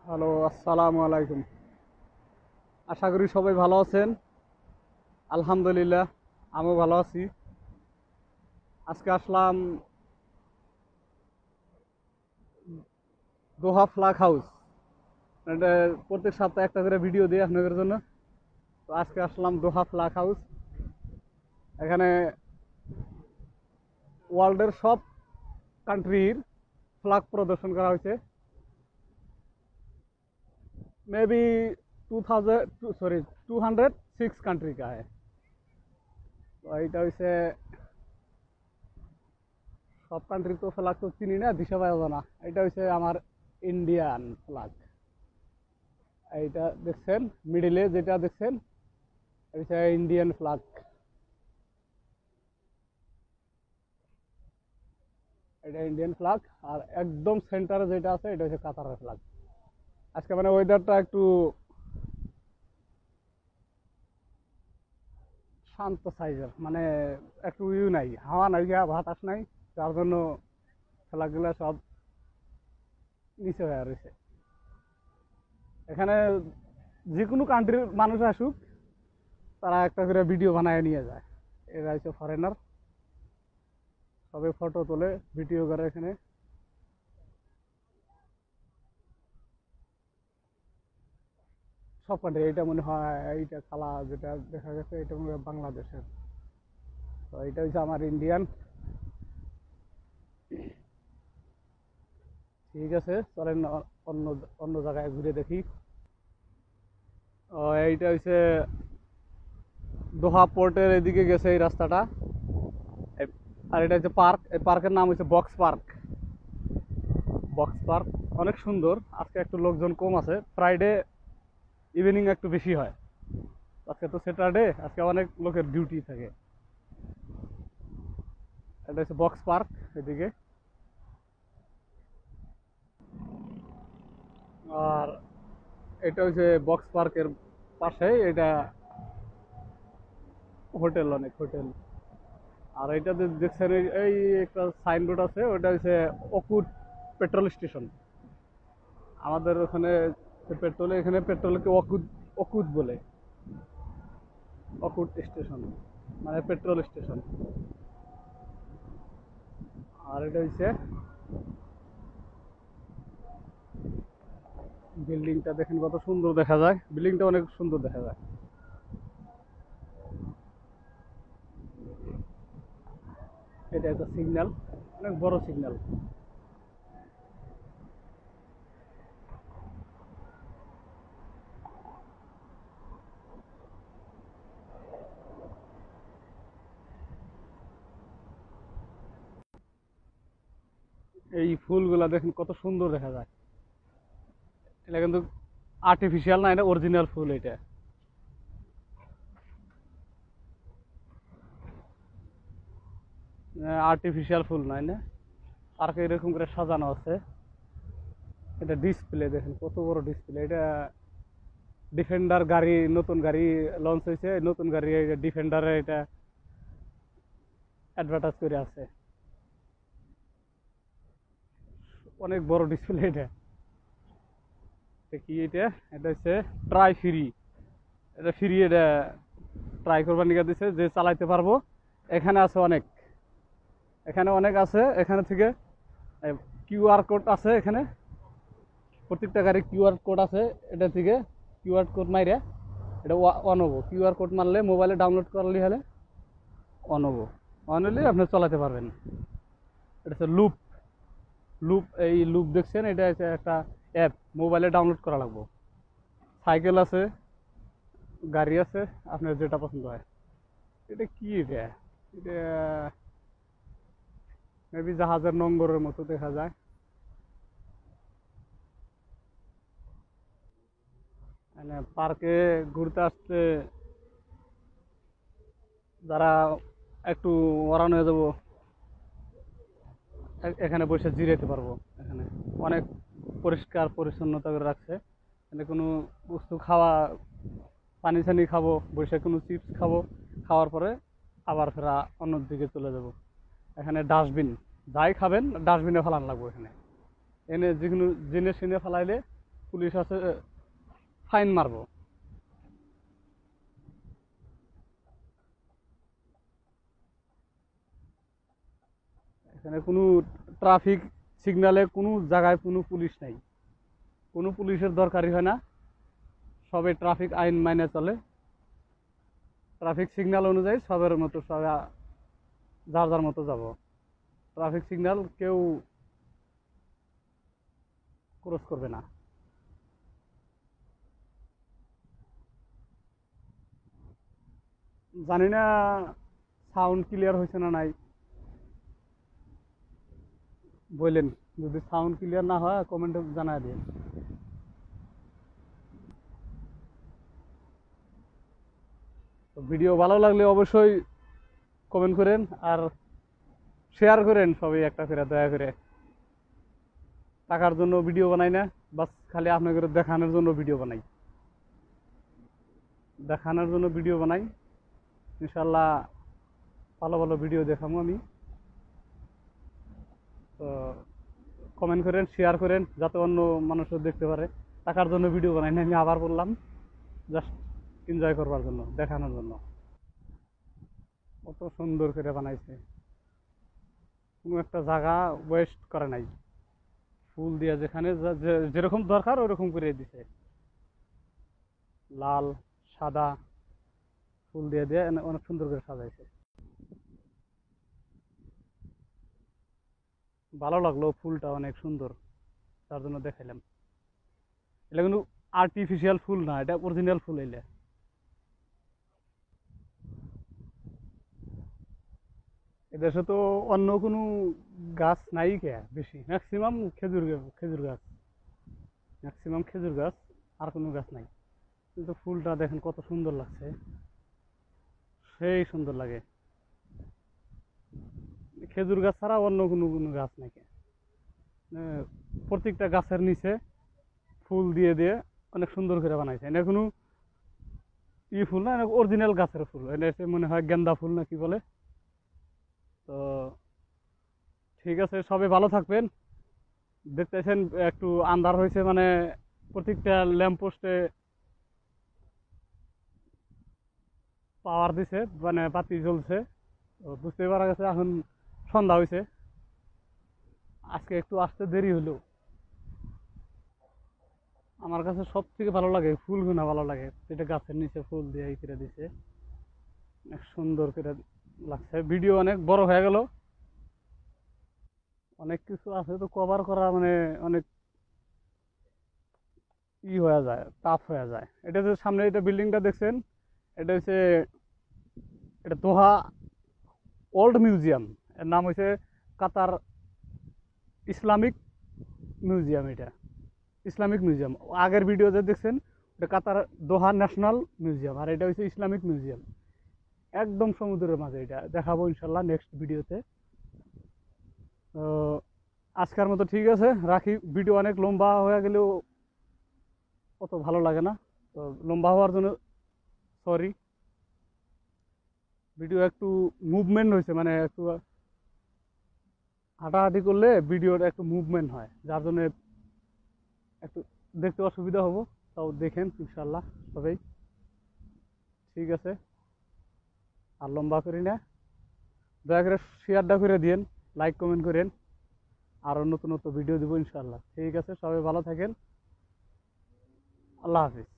Hello, আসসালামু আলাইকুম। আশা করি সবাই ভালো আছেন। আলহামদুলিল্লাহ, আমিও ভালো আছি। আজকে আসলাম দোহা ফ্লাগ হাউস। এটা প্রত্যেক সপ্তাহে একটা করে ভিডিও দিই আপনাদের জন্য। তো আজকে আসলাম দোহা ফ্লাগ হাউস। এখানে ওয়ার্ল্ডের সব কান্ট্রির ফ্লাগ প্রদর্শন করা হয়েছে। মেবি 2000 सॉरी 206 कंट्री का है। তো এইটা হচ্ছে সব কান্ট্রি তো ফ্লাগ তো চিনি না, দিশা পাওয়া না। এটা হচ্ছে আমার ইন্ডিয়ান ফ্লাগ। এইটা দেখছেন, মিডিলে যেটা দেখছেন এটা ইন্ডিয়ান ফ্লাগ। এটা ইন্ডিয়ান ফ্লাগ। আর একদম সেন্টারে যেটা আছে এটা হচ্ছে কাতারের ফ্লাগ। আজকে মানে ওয়েদারটা একটু শান্ত সাইজের, মানে একটু নাই, হাওয়া নাই, বাতাস নাই। যার জন্য ফ্লাগগুলো সব নিচে হয়ে রয়েছে। এখানে যে কোনো কান্ট্রির মানুষ আসুক, তারা একটা করে ভিডিও বানায় নিয়ে যায়। এরা হচ্ছে ফরেনার, সবে ফটো তোলে, ভিডিও করে এখানে। সব কান্ট্রি, এইটা মনে হয় এইটা কালা যেটা দেখা গেছে এটা মনে হয় বাংলাদেশের। তো এটা হচ্ছে আমার ইন্ডিয়ান। ঠিক আছে, চলেন অন্য অন্য জায়গায় ঘুরে দেখি। এইটা হচ্ছে দোহা পোর্টের এদিকে গেছে এই রাস্তাটা। আর এটা হচ্ছে পার্ক। এই পার্কের নাম হচ্ছে বক্স পার্ক। বক্স পার্ক অনেক সুন্দর। আজকে একটু লোকজন কম আছে, ফ্রাইডে ইভিনিং একটু বেশি হয়। আজকে তো স্যাটারডে, আজকে অনেক লোকের ডিউটি থাকে। এটা হচ্ছে বক্স পার্ক এদিকে। আর এটা হচ্ছে বক্স পার্কের পাশে এটা হোটেল, অনেক হোটেল। আর এটা দেখছেন এই একটা সাইনবোর্ড আছে, ওটা হচ্ছে অকুট পেট্রোল স্টেশন। আমাদের ওখানে পেট্রোলে, এখানে পেট্রোলকে অকুত অকুত বলে। অকুট স্টেশন মানে পেট্রোল স্টেশন। আর এটা হচ্ছে বিল্ডিংটা, দেখেন কত সুন্দর দেখা যায়। বিল্ডিংটা অনেক সুন্দর দেখা যায়। এটা একটা সিগন্যাল, অনেক বড় সিগন্যাল। এই ফুলগুলা দেখেন কত সুন্দর দেখা যায়। এটা কিন্তু আর্টিফিশিয়াল না, এটা অরিজিনাল ফুল। এটা আর্টিফিশিয়াল ফুল নয় না। পার্কে এরকম করে সাজানো আছে। এটা ডিসপ্লে দেখেন কত বড় ডিসপ্লে। এটা ডিফেন্ডার গাড়ি, নতুন গাড়ি লঞ্চ হয়েছে, নতুন গাড়ি ডিফেন্ডারে এটা অ্যাডভার্টাইজ করে আছে। অনেক বড় ডিসপ্লে এটা। কি এটা? এটা হচ্ছে ট্রাই ফ্রি। এটা ফ্রি, এটা ট্রাই করবার নিয়ে দিচ্ছে, যে চালাইতে পারবো। এখানে আছে অনেক, এখানে অনেক আছে। এখানে থেকে কিউআর কোড আছে এখানে। প্রত্যেকটা গাড়ি কিউআর কোড আছে। এটা থেকে কিউআর কোড মাইরে এটা অন হবো। কিউআর কোড মারলে মোবাইলে ডাউনলোড করলে হলে অন হবো। অন হলে আপনি চালাতে পারবেন। এটা হচ্ছে লুপ। লুপ, এই লুপ দেখছেন, এটা হচ্ছে একটা অ্যাপ, মোবাইলে ডাউনলোড করা লাগবো। সাইকেল আছে, গাড়ি আছে, আপনার যেটা পছন্দ হয়। এটা কি? এটা এটা মেবি জাহাজের নোঙ্গরের মতো দেখা যায়। মানে পার্কে ঘুরতে আসতে যারা একটু ওরান হয়ে যাবো, এখানে বসে জিরাইতে পারবো। এখানে অনেক পরিষ্কার পরিচ্ছন্নতা করে রাখছে। এখানে কোনো বস্তু খাওয়া, পানি ছানি খাবো, বসে কোনো চিপস খাবো, খাওয়ার পরে আবার ফেরা অন্য দিকে চলে যাব। এখানে ডাস্টবিন, যাই খাবেন ডাস্টবিনে ফেলান লাগবো। এখানে এনে যে কোনো জিনিস এনে ফেলাইলে পুলিশ আছে, ফাইন মারবো। এখানে কোনো ট্রাফিক সিগন্যালে কোনো জায়গায় কোনো পুলিশ নাই, কোনো পুলিশের দরকারই হয় না, সবে ট্রাফিক আইন মাইনে চলে। ট্রাফিক সিগন্যাল অনুযায়ী সবের মতো সবাই যার যার মতো যাব। ট্রাফিক সিগন্যাল কেউ ক্রস করবে না। জানি না সাউন্ড ক্লিয়ার হয়েছে না নাই, বললেন। যদি সাউন্ড ক্লিয়ার না হয় কমেন্টে জানাই দিন। তো ভিডিও ভালো লাগলে অবশ্যই কমেন্ট করেন আর শেয়ার করেন সবাই একটা করে, দয়া করে। টাকার জন্য ভিডিও বানাই না, বাস খালি আপনাদের দেখানোর জন্য ভিডিও বানাই, দেখানোর জন্য ভিডিও বানাই। ইনশাল্লাহ ভালো ভালো ভিডিও দেখাবো আমি। তো কমেন্ট করেন, শেয়ার করেন, যাতে অন্য মানুষও দেখতে পারে। টাকার জন্য ভিডিও বানাই না, আমি আবার বললাম, জাস্ট এনজয় করবার জন্য, দেখানোর জন্য। কত সুন্দর করে বানাইছে, কোনো একটা জায়গা ওয়েস্ট করে নাই। ফুল দিয়ে যেখানে যেরকম দরকার ওরকম করে দিছে, লাল সাদা ফুল দিয়ে দিয়ে অনেক সুন্দর করে সাজাইছে। ভালো লাগলো, ফুলটা অনেক সুন্দর, তার জন্য দেখাইলাম। এটা কিন্তু আর্টিফিশিয়াল ফুল না, এটা অরিজিনাল ফুল। এলে এদেশে তো অন্য কোনো গাছ নাই কে, বেশি ম্যাক্সিমাম খেজুর খেজুর গাছ, ম্যাক্সিমাম খেজুর গাছ, আর কোনো গাছ নাই। কিন্তু ফুলটা দেখেন কত সুন্দর লাগছে, সেই সুন্দর লাগে। খেজুর গাছ ছাড়া অন্য কোনো কোনো গাছ নাকি, প্রত্যেকটা গাছের নিচে ফুল দিয়ে দিয়ে অনেক সুন্দর করে বানাইছে। এটা কোনো ফুল না, অরিজিনাল গাছের ফুল। এটা মনে হয় গেন্দা ফুল না কি বলে। তো ঠিক আছে, সবাই ভালো থাকবেন। দেখতেছেন একটু আন্ধার হয়েছে, মানে প্রত্যেকটা ল্যাম্প পোস্টে পাওয়ার দিছে, মানে বাতি জ্বলছে। তো বুঝতে পারা গেছে এখন সন্ধ্যা হয়েছে। আজকে একটু আসতে দেরি হলো। আমার কাছে সব থেকে ভালো লাগে ফুলগুনা, ভালো লাগে যেটা গাছের নিচে ফুল দিয়ে ই করে দিছে, অনেক সুন্দর করে লাগছে। ভিডিও অনেক বড় হয়ে গেল, অনেক কিছু আছে তো কভার করা, মানে অনেক হয়ে যায়, টাফ হয়ে যায়। এটা যে সামনে এটা বিল্ডিংটা দেখছেন, এটা হচ্ছে, এটা দোহা ওল্ড মিউজিয়াম। এর নাম হচ্ছে কাতার ইসলামিক মিউজিয়াম। এটা ইসলামিক মিউজিয়াম। আগের ভিডিও যে দেখছেন এটা কাতার দোহা ন্যাশনাল মিউজিয়াম, আর এটা হচ্ছে ইসলামিক মিউজিয়াম, একদম সমুদ্রের মাঝে। এটা দেখাবো ইনশাল্লাহ নেক্সট ভিডিওতে। তো আজকের মতো ঠিক আছে, রাখি। ভিডিও অনেক লম্বা হয়ে গেলেও অত ভালো লাগে না, তো লম্বা হওয়ার জন্য সরি। ভিডিও একটু মুভমেন্ট হয়েছে, মানে একটু হাঁটাহাঁটি করলে ভিডিওর একটু মুভমেন্ট হয়, যার জন্য একটু দেখতে অসুবিধা হবো। তাও দেখেন ইনশাল্লাহ সবাই। ঠিক আছে, আর লম্বা করি না, দয়া করে শেয়ারটা করে দিন, লাইক কমেন্ট করেন। আরও নতুন নতুন ভিডিও দেবো ইনশাল্লাহ। ঠিক আছে, সবাই ভালো থাকেন। আল্লাহ হাফিজ।